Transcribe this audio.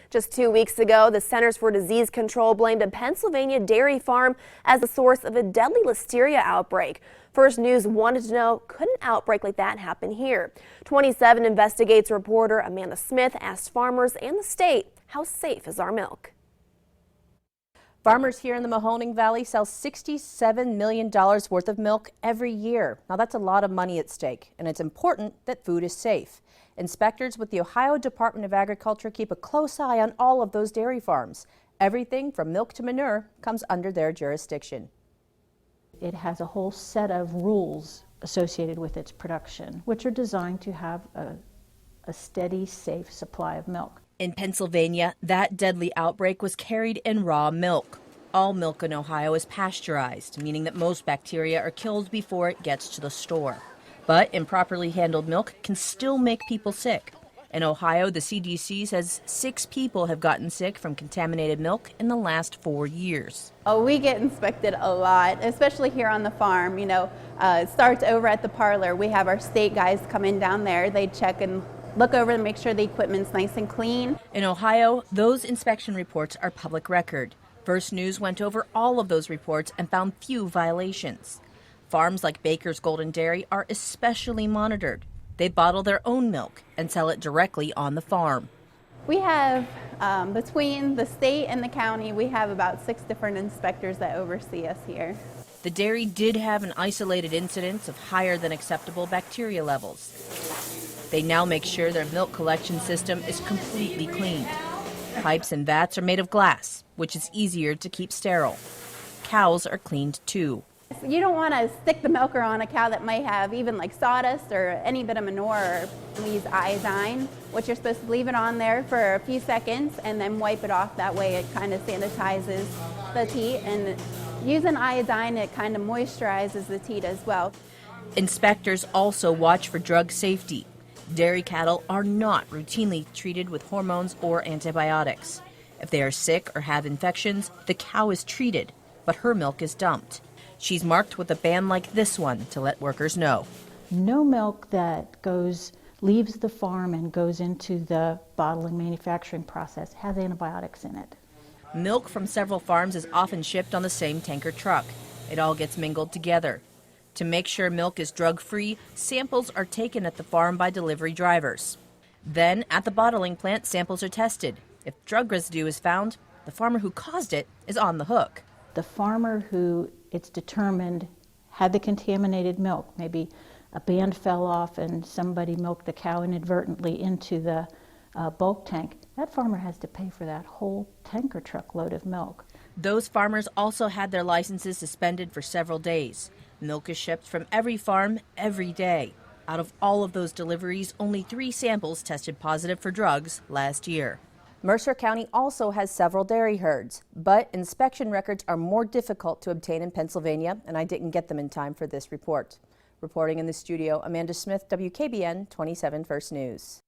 Just 2 weeks ago, the Centers for Disease Control blamed a Pennsylvania dairy farm as the source of a deadly Listeria outbreak. First News wanted to know, could an outbreak like that happen here? 27 Investigates reporter Amanda Smith asked farmers and the state, how safe is our milk? Farmers here in the Mahoning Valley sell $67 million worth of milk every year. Now that's a lot of money at stake, and it's important that food is safe. Inspectors with the Ohio Department of Agriculture keep a close eye on all of those dairy farms. Everything from milk to manure comes under their jurisdiction. It has a whole set of rules associated with its production, which are designed to have a steady, safe supply of milk. In Pennsylvania, that deadly outbreak was carried in raw milk. All milk in Ohio is pasteurized, meaning that most bacteria are killed before it gets to the store. But improperly handled milk can still make people sick. In Ohio, the CDC says 6 people have gotten sick from contaminated milk in the last 4 years. Oh, we get inspected a lot, especially here on the farm. You know, it starts over at the parlor. We have our state guys come in down there. They check and look over and make sure the equipment's nice and clean. In Ohio, those inspection reports are public record. First News went over all of those reports and found few violations. Farms like Baker's Golden Dairy are especially monitored. They bottle their own milk and sell it directly on the farm. We have, between the state and the county, we have about 6 different inspectors that oversee us here. The dairy did have an isolated incidence of higher than acceptable bacteria levels. They now make sure their milk collection system is completely cleaned. Pipes and vats are made of glass, which is easier to keep sterile. Cows are cleaned too. You don't want to stick the milker on a cow that might have even like sawdust or any bit of manure. We use iodine, which you're supposed to leave it on there for a few seconds and then wipe it off. That way it kind of sanitizes the teat, and using iodine, it kind of moisturizes the teat as well. Inspectors also watch for drug safety. Dairy cattle are not routinely treated with hormones or antibiotics. If they are sick or have infections, the cow is treated, but her milk is dumped. She's marked with a band like this one to let workers know. No milk that leaves the farm and goes into the bottling manufacturing process has antibiotics in it. Milk from several farms is often shipped on the same tanker truck. It all gets mingled together. To make sure milk is drug-free, samples are taken at the farm by delivery drivers. Then, at the bottling plant, samples are tested. If drug residue is found, the farmer who caused it is on the hook. The farmer who it's determined had the contaminated milk, maybe a band fell off and somebody milked the cow inadvertently into the bulk tank, that farmer has to pay for that whole tanker truckload of milk. Those farmers also had their licenses suspended for several days. Milk is shipped from every farm every day. Out of all of those deliveries, only 3 samples tested positive for drugs last year. Mercer County also has several dairy herds, but inspection records are more difficult to obtain in Pennsylvania, and I didn't get them in time for this report. Reporting in the studio, Amanda Smith, WKBN 27 First News.